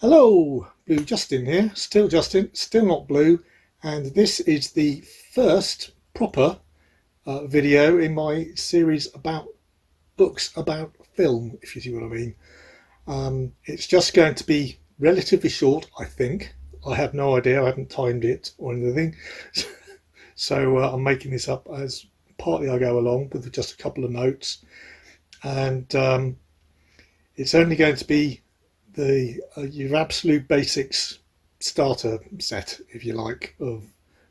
Hello, Blue Justin here. Still Justin, still not Blue, and this is the first proper video in my series about books about film, if you see what I mean. It's just going to be relatively short, I think. I have no idea, I haven't timed it or anything. So I'm making this up as partly I go along with just a couple of notes, and it's only going to be the your absolute basics starter set, if you like, of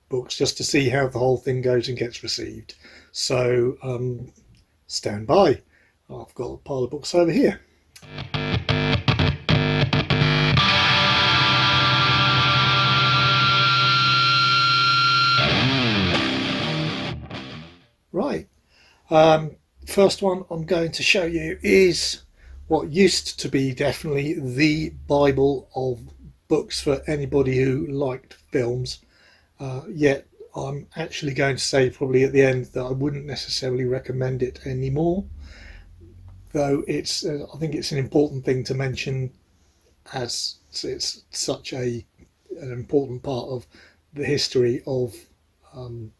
books, just to see how the whole thing goes and gets received. So stand by. I've got a pile of books over here. Right. First one I'm going to show you is what used to be definitely the Bible of books for anybody who liked films. Yet I'm actually going to say probably at the end that I wouldn't necessarily recommend it anymore. Though I think it's an important thing to mention, as it's such an important part of the history of um,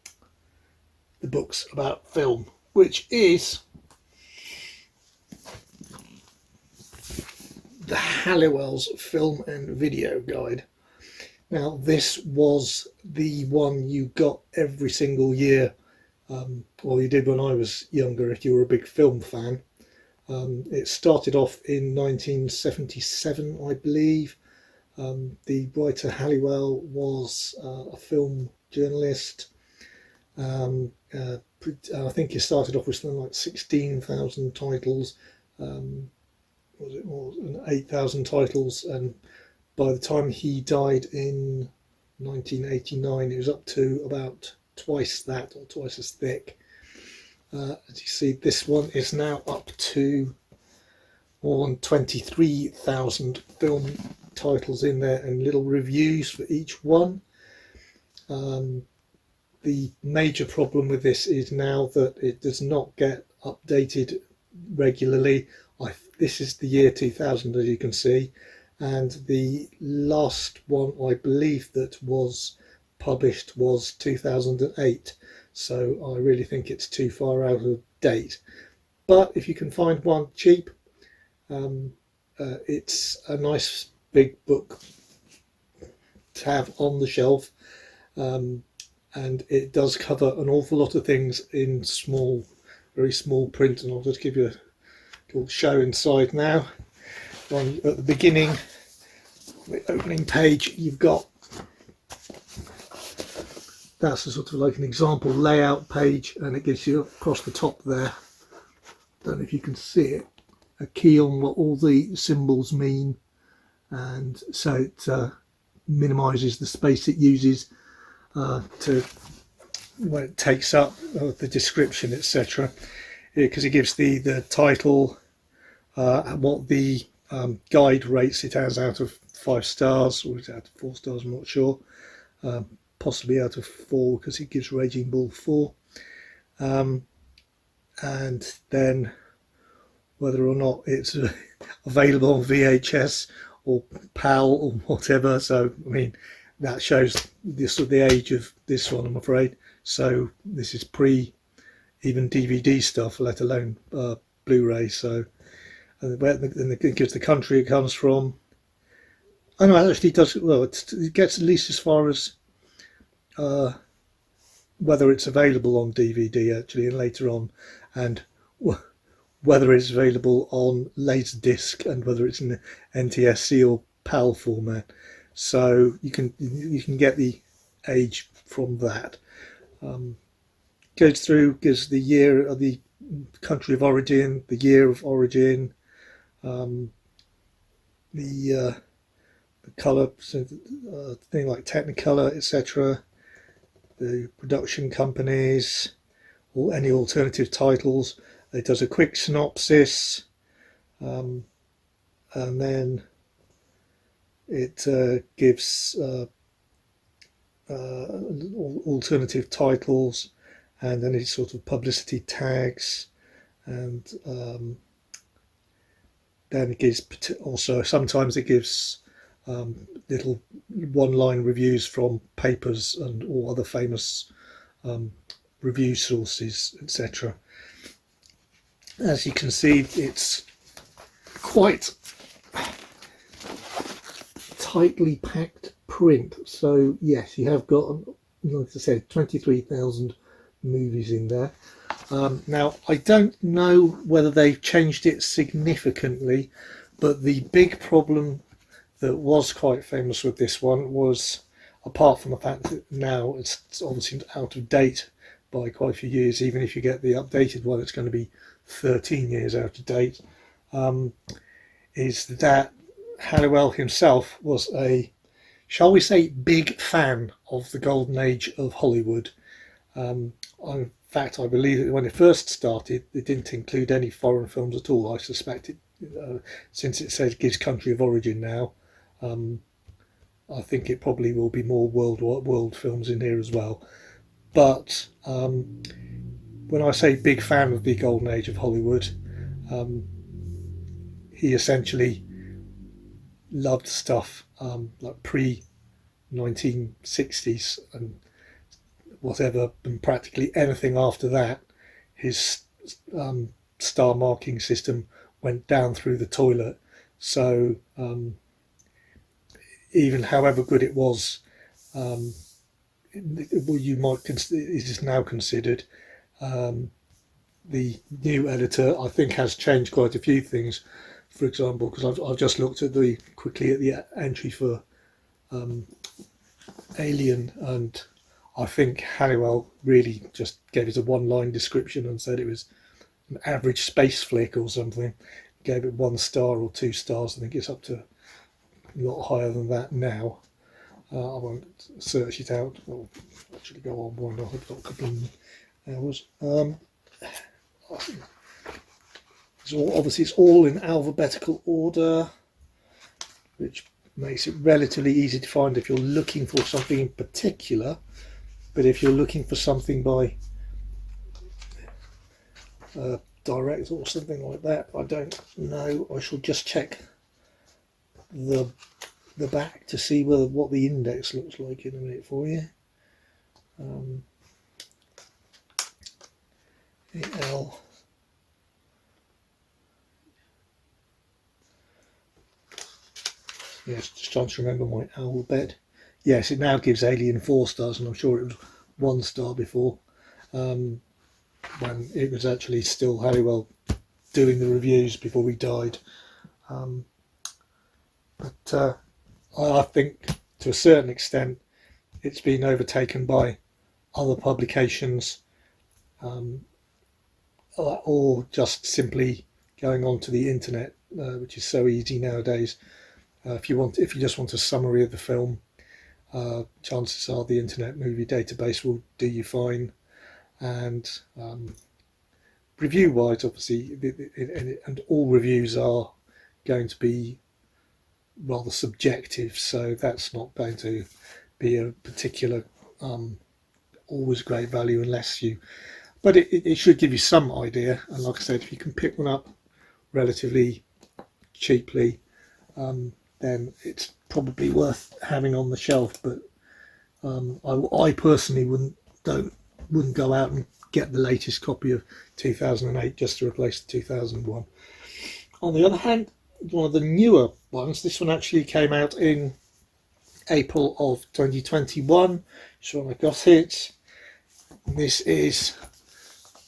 the books about film, which is the Halliwell's Film and Video Guide. Now, this was the one you got every single year. Well, you did when I was younger if you were a big film fan. It started off in 1977, I believe. The writer Halliwell was a film journalist. I think he started off with something like 16,000 titles. Was it more than 8,000 titles? And by the time he died in 1989, it was up to about twice that, or twice as thick. As you see, this one is now up to more than 23,000 film titles in there and little reviews for each one. The major problem with this is now that it does not get updated regularly. This is the year 2000, as you can see, and the last one I believe that was published was 2008. So I really think it's too far out of date. But if you can find one cheap, it's a nice big book to have on the shelf, and it does cover an awful lot of things in small, very small print. And I'll just give you a little show inside now. At the beginning, the opening page, you've got that's a sort of like an example layout page, and it gives you across the top there, don't know if you can see it, a key on what all the symbols mean, and so it minimises the space it uses to when it takes up the description, etc. Because it gives the title, what the guide rates it as out of 5 stars, or is it out of 4 stars, I'm not sure. Possibly out of 4 because it gives Raging Bull 4. And then whether or not it's available on VHS or PAL or whatever. So, I mean, that shows the age of this one, I'm afraid. So this is pre even DVD stuff, let alone Blu-ray. So, and it gives the country it comes from. I know it actually does well. It gets at least as far as whether it's available on DVD actually, and later on, and whether it's available on Laserdisc, and whether it's in NTSC or PAL format. So you can get the age from that. Goes through, gives the year of the country of origin, the year of origin, the colour, so, thing like Technicolor, etc. The production companies, or any alternative titles. It does a quick synopsis, and then it gives alternative titles and any sort of publicity tags, and then it gives also sometimes it gives little one-line reviews from papers and all other famous review sources, etc. As you can see, it's quite tightly packed print. So yes, you have got, like I said, 23,000 movies in there. Now, I don't know whether they've changed it significantly, but the big problem that was quite famous with this one was, apart from the fact that now it's obviously out of date by quite a few years, even if you get the updated one, it's going to be 13 years out of date, is that Halliwell himself was a, shall we say, big fan of the golden age of Hollywood. In fact, I believe that when it first started, it didn't include any foreign films at all. I suspect it, since it says gives country of origin now, I think it probably will be more world films in here as well. But when I say big fan of the golden age of Hollywood, he essentially loved stuff like pre-1960s and whatever, and practically anything after that, his star marking system went down through the toilet. So even however good it was, you might it is now considered, the new editor, I think, has changed quite a few things. For example, because I've just looked at quickly at the entry for Alien, and I think Halliwell really just gave it a one-line description and said it was an average space flick or something. Gave it 1 star or 2 stars. I think it's up to a lot higher than that now. I won't search it out. I'll actually go on one. I've got a couple of hours. Obviously, it's all in alphabetical order, which makes it relatively easy to find if you're looking for something in particular. But if you're looking for something by direct or something like that, I don't know. I shall just check the back to see what the index looks like in a minute for you. EL. Yes, just trying to remember my alphabet. Yes, it now gives Alien 4 stars, and I'm sure it was 1 star before, when it was actually still Halliwell doing the reviews before we died. But I think to a certain extent it's been overtaken by other publications, or just simply going onto the internet, which is so easy nowadays. If you just want a summary of the film, chances are the Internet Movie Database will do you fine. And review-wise, obviously, and all reviews are going to be rather subjective, so that's not going to be a particular always great value unless you. But it should give you some idea. And like I said, if you can pick one up relatively cheaply, then it's probably worth having on the shelf. But I personally wouldn't go out and get the latest copy of 2008 just to replace the 2001. On the other hand, one of the newer ones, this one actually came out in April of 2021. So when I got it, this is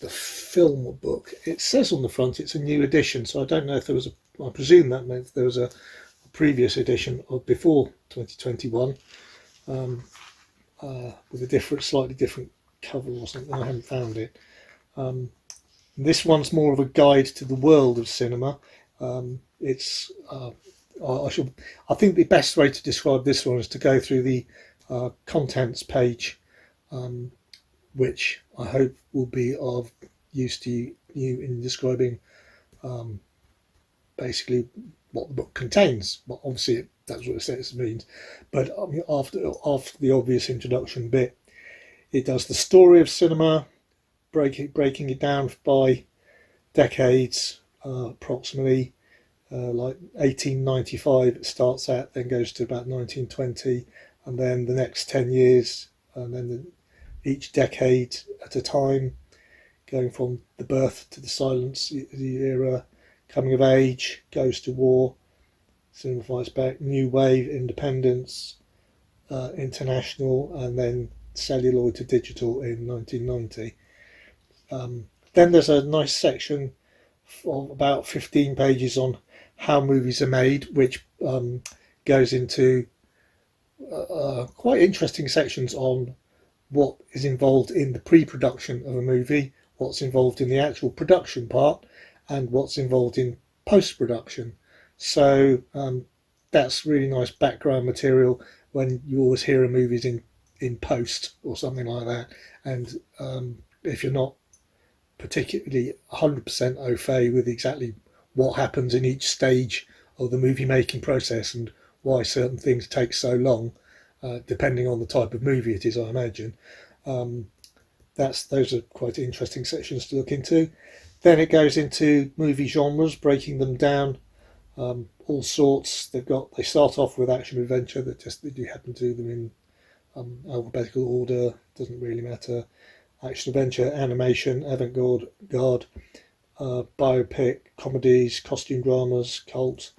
the film book. It says on the front it's a new edition, so I don't know if there was I presume that meant there was a previous edition of before 2021, with a slightly different cover or something. I haven't found it. This one's more of a guide to the world of cinema. It's I think the best way to describe this one is to go through the contents page, which I hope will be of use to you in describing basically what the book contains. Well, obviously that's what it says it means, but I mean, after the obvious introduction bit, it does the story of cinema, breaking it down by decades, approximately. like 1895 it starts at, then goes to about 1920, and then the next 10 years, and then each decade at a time, going from the birth to the silence, the era, coming of age, goes to war, cinema fights back, new wave, independence, international, and then celluloid to digital in 1990. Then there's a nice section of about 15 pages on how movies are made, which goes into quite interesting sections on what is involved in the pre-production of a movie, what's involved in the actual production part, and what's involved in post-production. So that's really nice background material when you always hear a movie's in post or something like that. And if you're not particularly 100% au fait with exactly what happens in each stage of the movie making process and why certain things take so long, depending on the type of movie it is, I imagine. Those are quite interesting sections to look into. Then it goes into movie genres, breaking them down, all sorts. They start off with action adventure, that you happen to do them in alphabetical order, doesn't really matter. Action adventure, animation, avant-garde, biopic, comedies, costume dramas, cult,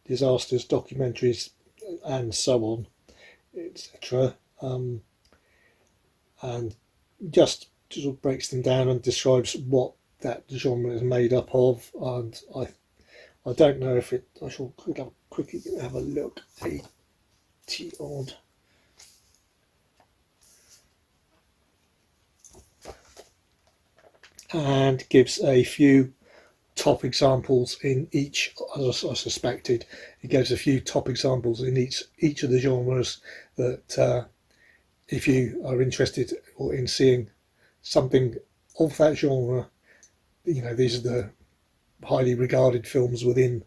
disasters, documentaries, and so on, etc. And just sort of breaks them down and describes what that genre is made up of. And I don't know if it. I shall quickly have a look. Odd. And gives a few top examples in each, as I suspected. It gives a few top examples in each of the genres that if you are interested or in seeing something of that genre, these are the highly regarded films within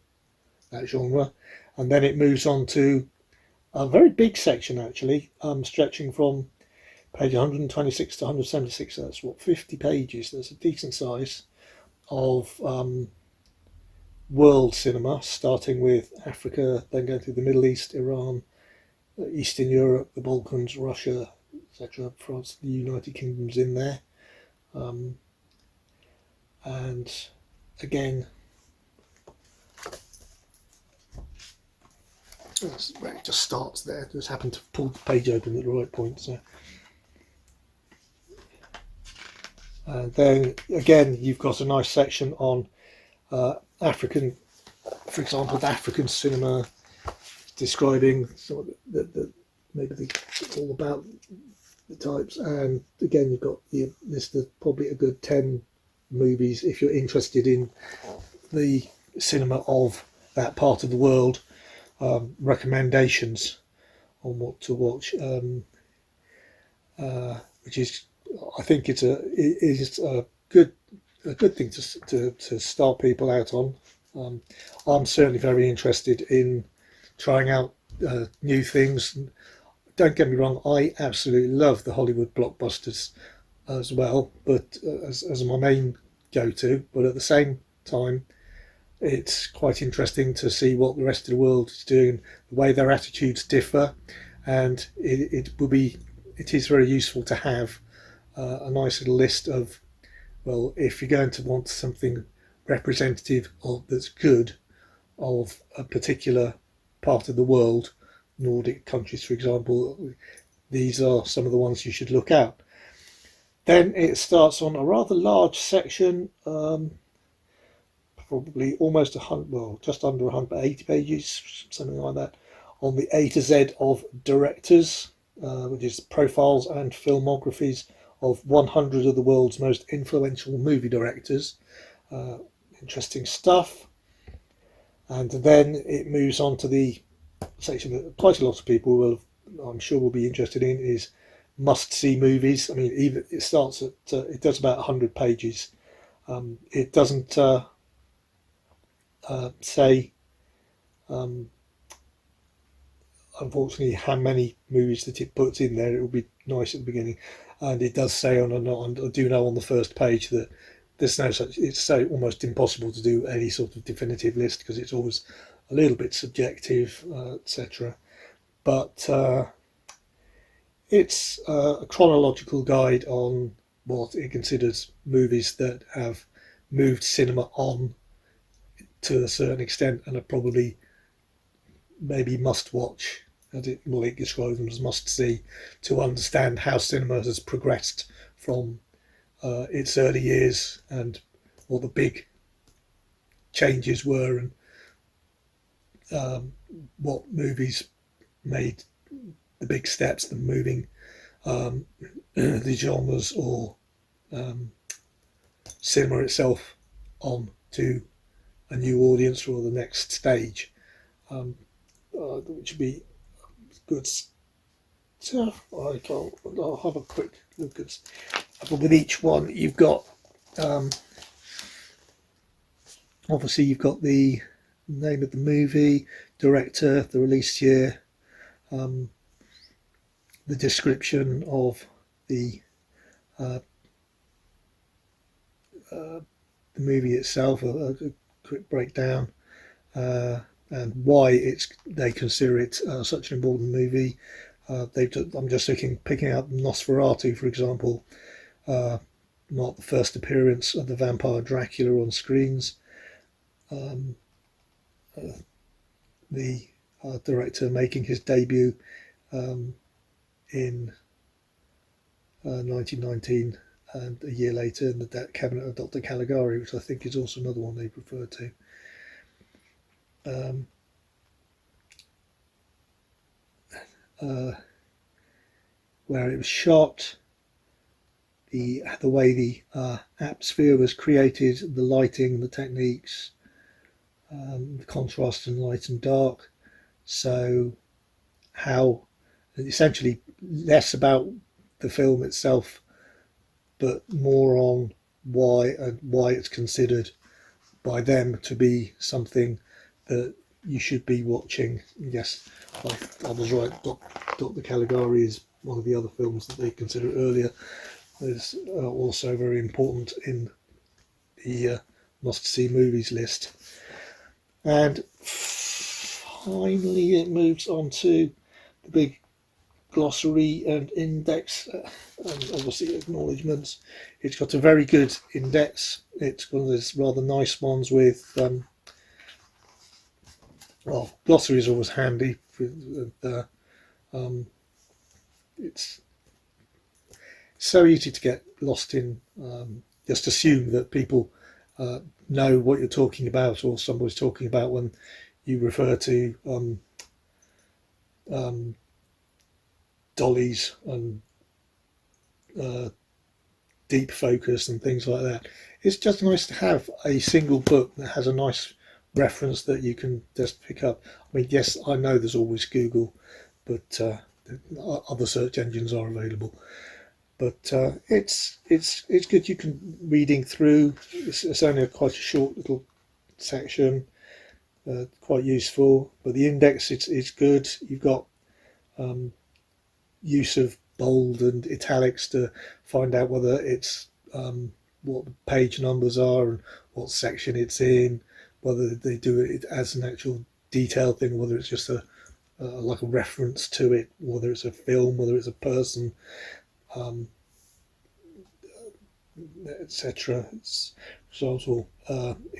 that genre. And then it moves on to a very big section, actually, stretching from page 126 to 176. So that's 50 pages. There's a decent size of world cinema, starting with Africa, then going through the Middle East, Iran, Eastern Europe, the Balkans, Russia, etc. France, the United Kingdom's in there. And again, it just starts there. Just happened to pull the page open at the right point. So, and then again, you've got a nice section on African, for example, African cinema, describing sort of all about the types. And again, you've got listed probably a good 10 movies if you're interested in the cinema of that part of the world. Recommendations on what to watch, which is, I think it is a good thing to start people out on. I'm certainly very interested in trying out new things. Don't get me wrong, I absolutely love the Hollywood blockbusters as well, but as my main go-to. But at the same time, it's quite interesting to see what the rest of the world is doing, the way their attitudes differ, and it is very useful to have a nice little list of, well, if you're going to want something representative of that's good of a particular part of the world, Nordic countries, for example, these are some of the ones you should look at. Then it starts on a rather large section, probably almost 100, well, just under 180 pages, something like that, on the A to Z of directors, which is profiles and filmographies of 100 of the world's most influential movie directors. Interesting stuff. And then it moves on to the section that quite a lot of people I'm sure will be interested in, is must-see movies. I mean, even it starts at it does about 100 pages. It doesn't say, unfortunately, how many movies that it puts in there. It will be nice at the beginning, and it does say I do know on the first page that there's no such. It's so almost impossible to do any sort of definitive list because it's always a little bit subjective, etc. But it's a chronological guide on what it considers movies that have moved cinema on to a certain extent and are probably maybe must watch, as it describes them as must see, to understand how cinema has progressed from its early years and what the big changes were, and what movies made the big steps, the moving the genres or cinema itself on to a new audience or the next stage, which would be good. So I'll have a quick look at. But with each one, you've got obviously you've got the name of the movie, director, the release year, the description of the movie itself, a quick breakdown, and why they consider it such an important movie. I'm just picking out Nosferatu, for example, marked the first appearance of the vampire Dracula on screens. The director making his debut in 1919, and a year later in the Cabinet of Dr. Caligari, which I think is also another one they referred to. Where it was shot, the way the atmosphere was created, the lighting, the techniques, the contrast in light and dark. So how essentially less about the film itself, but more on why it's considered by them to be something that you should be watching. Yes, I was right. Dr. Caligari is one of the other films that they consider earlier. Is also very important in the must-see movies list. And finally, it moves on to the big glossary and index, and obviously acknowledgements. It's got a very good index. It's one of those rather nice ones with glossary is always handy. It's so easy to get lost in, just assume that people know what you're talking about or somebody's talking about when you refer to dollies and deep focus and things like that. It's just nice to have a single book that has a nice reference that you can just pick up. I mean, yes, I know there's always Google, but other search engines are available. But it's good. You can reading through. It's only quite a short little section, quite useful. But the index, it's good. You've got use of bold and italics to find out whether it's what the page numbers are and what section it's in, whether they do it as an actual detail thing, whether it's just like a reference to it, whether it's a film, whether it's a person, etc. For example,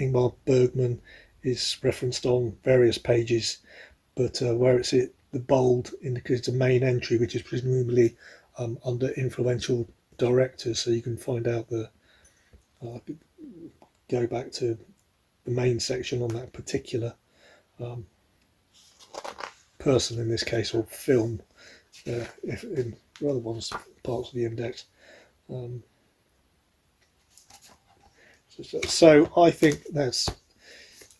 Ingmar Bergman is referenced on various pages, but where it's the bold indicates a main entry, which is presumably under influential directors, so you can find out go back to the main section on that particular person in this case, or film, if in other ones parts of the index. So I think that's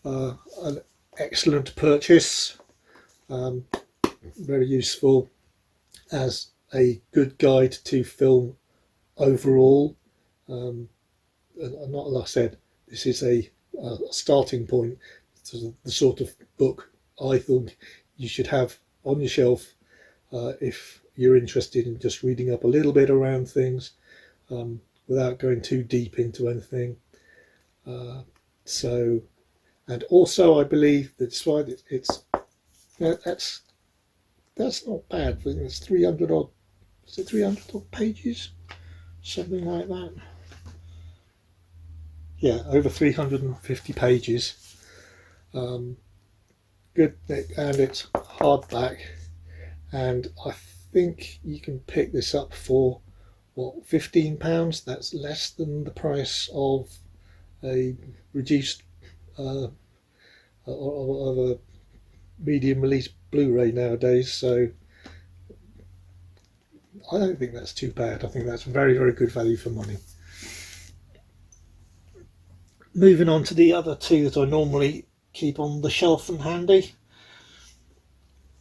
an excellent purchase, very useful as a good guide to film overall. And not, like I said, this is a starting point to the sort of book I thought you should have on your shelf if you're interested in just reading up a little bit around things without going too deep into anything. So, and also I believe that's why it's that's not bad. I think it's 300 odd. Is it 300 odd pages? Something like that. Yeah, over 350 pages. Good, and it's hardback. And I think you can pick this up for what, £15. That's less than the price of a reduced of a medium release Blu-ray nowadays. So I don't think that's too bad. I think that's very, very good value for money. Moving on to the other two that I normally keep on the shelf and handy.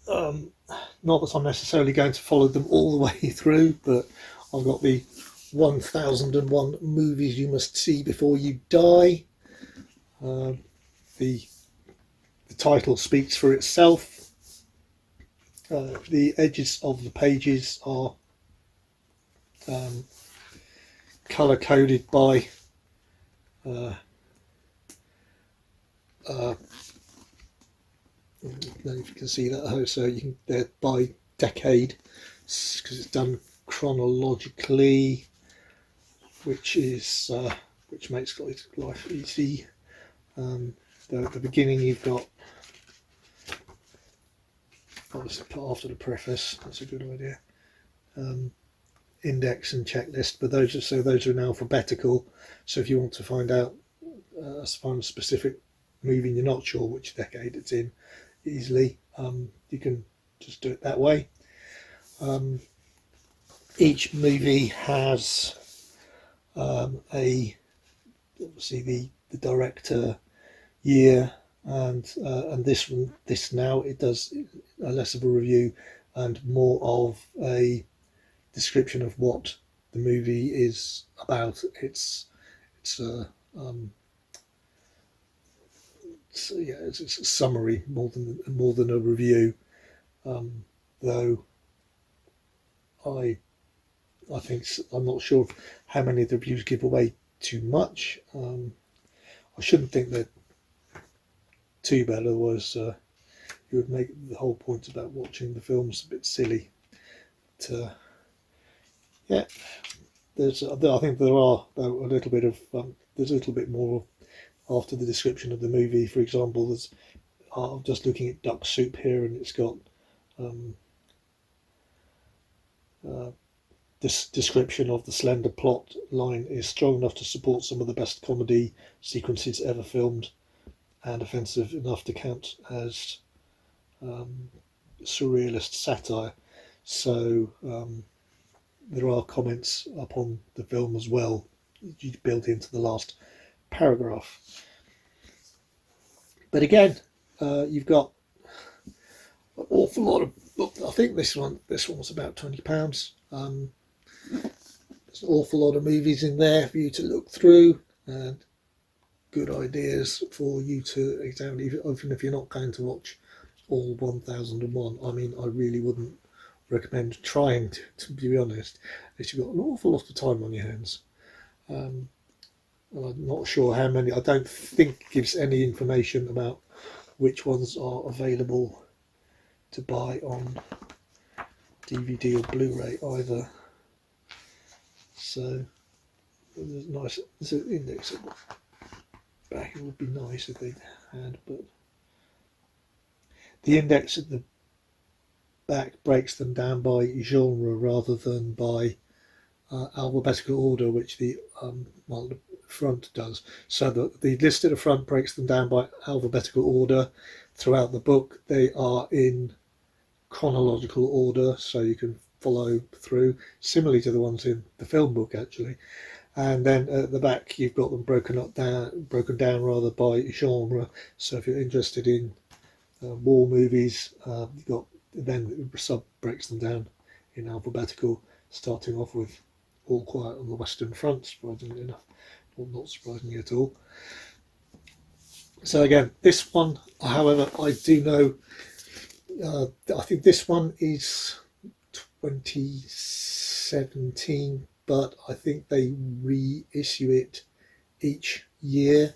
Not that I'm necessarily going to follow them all the way through, but I've got the 1001 Movies You Must See Before You Die. The title speaks for itself. The edges of the pages are colour coded by I don't know if you can see that, so you can, they're by decade because it's done chronologically, which makes life easy. At the beginning you've got, obviously put after the preface, that's a good idea, index and checklist, but those are in alphabetical, so if you want to find out find a specific movie and you're not sure which decade it's in easily, you can just do it that way. Each movie has obviously the director, year, and this now it does less of a review and more of a description of what the movie is about. It's a summary more than a review. Though I think, I'm not sure how many of the reviews give away too much. I shouldn't think they're too bad, otherwise you would make the whole point about watching the films a bit silly. But, yeah, I think there are a little bit of there's a little bit more after the description of the movie. For example, I'm just looking at Duck Soup here, and it's got this description of the slender plot line is strong enough to support some of the best comedy sequences ever filmed, and offensive enough to count as surrealist satire. So there are comments upon the film as well, built into the last paragraph. But again, you've got an awful lot of books. I think this one was about £20. There's an awful lot of movies in there for you to look through, and good ideas for you to examine, even if you're not going to watch all 1001. I mean, I really wouldn't recommend trying to be honest, if you've got an awful lot of time on your hands. And I'm not sure how many. I don't think it gives any information about which ones are available to buy on DVD or Blu-ray either. So there's an index at the back. It would be nice if they had, but the index at the back breaks them down by genre rather than by alphabetical order, which the front does. So the list at the front breaks them down by alphabetical order. Throughout the book they are in chronological order, so you can follow through, similarly to the ones in the film book actually. And then at the back you've got them broken down rather by genre. So if you're interested in war movies, you've got, then sub breaks them down in alphabetical, starting off with All Quiet on the Western Front, surprisingly enough, or not surprisingly at all. So again, this one, however, I do know, I think this one is 2017, but I think they reissue it each year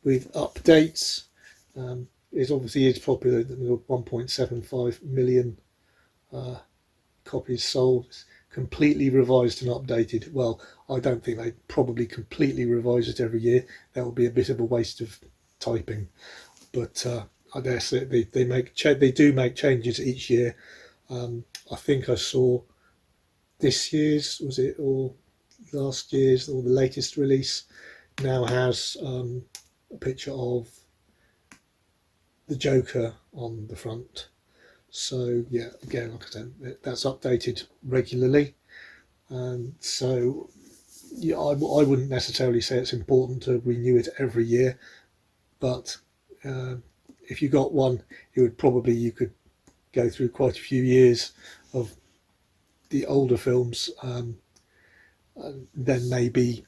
with updates. It obviously is popular. 1.75 million copies sold. It's completely revised and updated. Well, I don't think they probably completely revise it every year. That would be a bit of a waste of typing. But I dare say they do make changes each year. I think I saw this year's, was it, or last year's, or the latest release now has a picture of the Joker on the front. So yeah, again, like I said, that's updated regularly. So yeah, I wouldn't necessarily say it's important to renew it every year, but if you got one, it would probably, you could go through quite a few years of the older films, and then maybe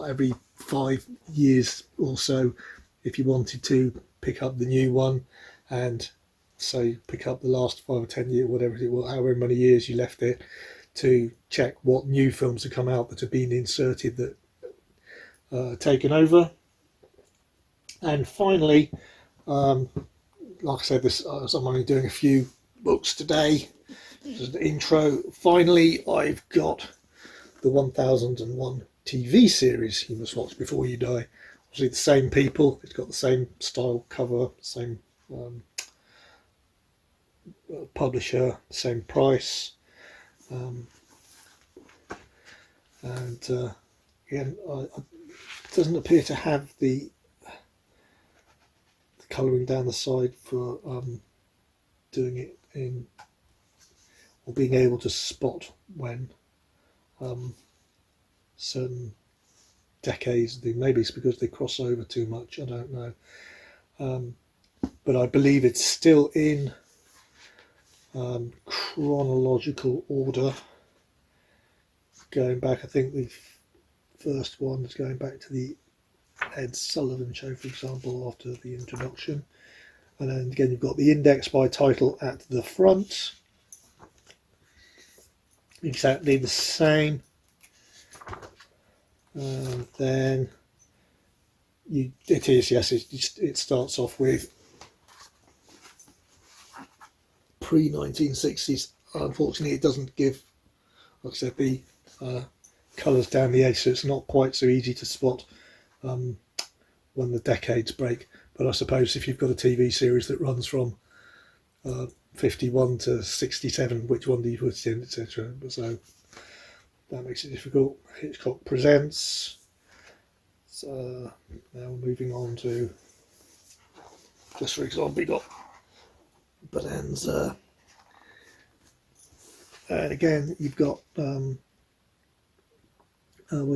every 5 years or so, if you wanted to pick up the new one, and say pick up the last 5 or 10 years, whatever it was, however many years you left it, to check what new films have come out that have been inserted that taken over. And finally, like I said, I'm only doing a few books today. This is the intro. Finally, I've got the 1001 TV series you must watch before you die. Obviously, the same people. It's got the same style cover, same publisher, same price, and again, it doesn't appear to have the colouring down the side for doing it in, or being able to spot when certain decades. Maybe it's because they cross over too much, I don't know. But I believe it's still in chronological order. Going back, I think the first one is going back to the Ed Sullivan Show, for example, after the introduction. And then again, you've got the index by title at the front. Exactly the same. And then it starts off with pre-1960s. Unfortunately, it doesn't give, like I said, the colours down the edge, so it's not quite so easy to spot when the decades break. But I suppose if you've got a TV series that runs from 51 to 67, which one do you put in, etc. So that makes it difficult. Hitchcock Presents. So now moving on to, just for example, we got Bonanza. And again, you've got what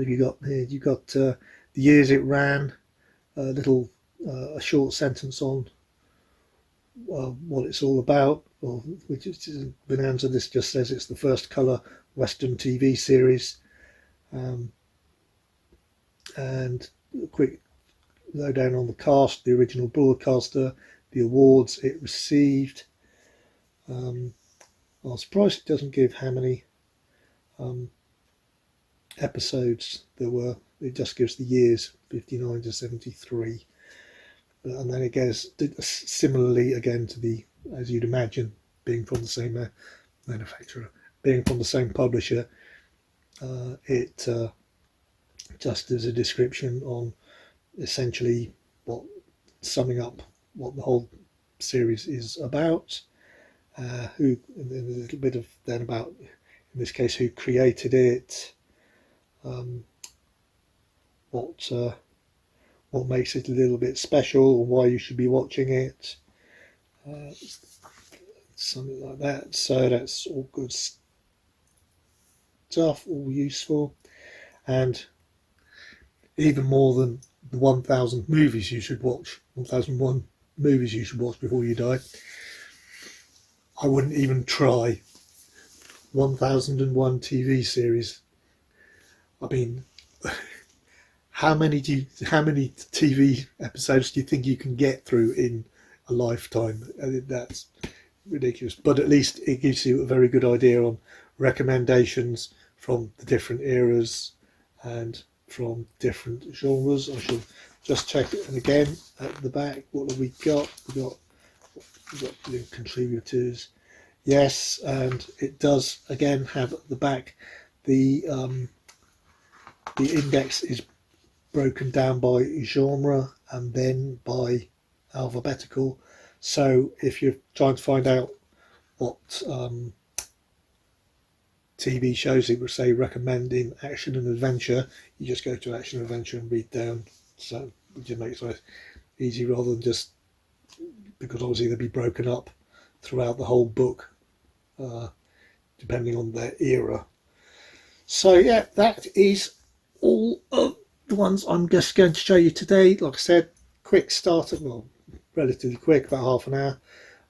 have you got here? You've got the years it ran, a short sentence on what it's all about, or which is Bonanza. This just says it's the first colour Western TV series, and a quick lowdown on the cast, the original broadcaster, the awards it received. I'm surprised it doesn't give how many episodes there were. It just gives the years, 59 to 73. And then it goes similarly again to the, as you'd imagine, being from the same manufacturer, being from the same publisher, it just as a description on essentially summing up what the whole series is about, and a little bit of then about, in this case, who created it, what makes it a little bit special, or why you should be watching it, something like that. So that's all good stuff, all useful, and even more than the 1000 movies you should watch, 1001 movies you should watch before you die. I wouldn't even try 1001 TV series. I mean, how many TV episodes do you think you can get through in a lifetime? That's ridiculous. But at least it gives you a very good idea on recommendations from the different eras, and from different genres. I shall just check it, and again at the back, what have we got? We've got the contributors. Yes, and it does again have at the back the index is broken down by genre and then by alphabetical. So if you're trying to find out what TV shows it would say recommending action and adventure, you just go to action and adventure and read down. So it just makes it easy rather than just, because obviously they'll be broken up throughout the whole book, depending on their era. So yeah, that is all of the ones I'm just going to show you today. Like I said, quick starter, well, relatively quick, about half an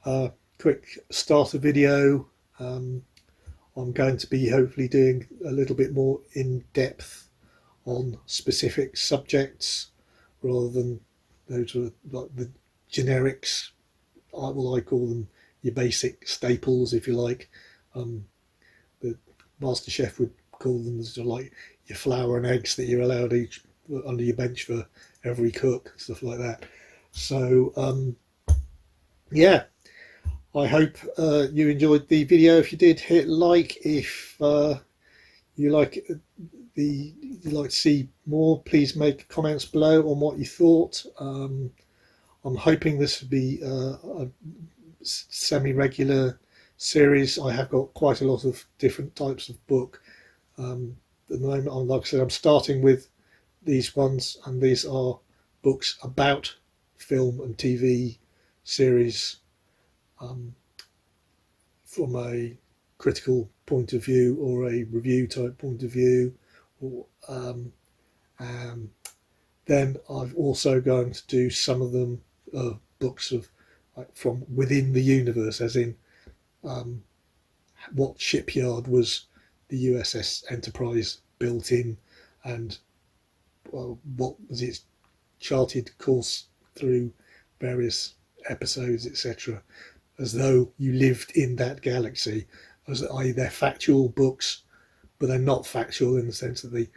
hour. Quick starter video. I'm going to be hopefully doing a little bit more in depth on specific subjects rather than those are like the generics. I call them your basic staples, if you like. The Master Chef would call them sort of like your flour and eggs that you're allowed each under your bench for every cook, stuff like that. So yeah, I hope you enjoyed the video. If you did, hit like. If you like you'd like to see more, please make comments below on what you thought. I'm hoping this would be a semi-regular series. I have got quite a lot of different types of book. At the moment, like I said, I'm starting with these ones, and these are books about film and TV series from a critical point of view or a review type point of view. Or, then I've also going to do some of them books of like from within the universe, as in what shipyard was the USS Enterprise built in, and what was its charted course through various episodes, etc., as though you lived in that galaxy. As i.e. they're factual books, but they're not factual in the sense that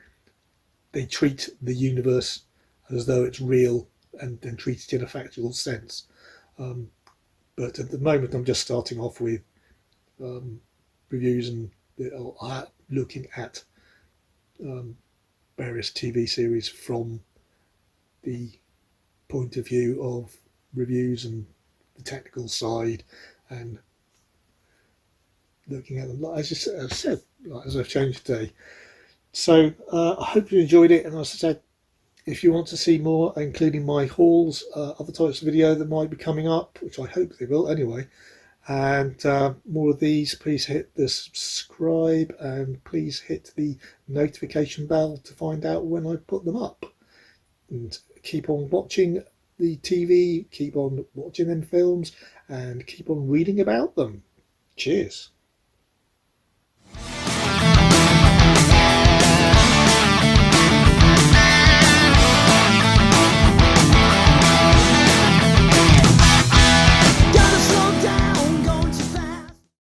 they treat the universe as though it's real and treat it in a factual sense. But at the moment, I'm just starting off with reviews and looking at various TV series from the point of view of reviews and the technical side, and looking at them, as I said, as I've changed today. So I hope you enjoyed it, and as I said, if you want to see more, including my hauls, other types of video that might be coming up, which I hope they will anyway, and more of these, please hit the subscribe and please hit the notification bell to find out when I put them up. And keep on watching the TV, keep on watching them films, and keep on reading about them. Cheers.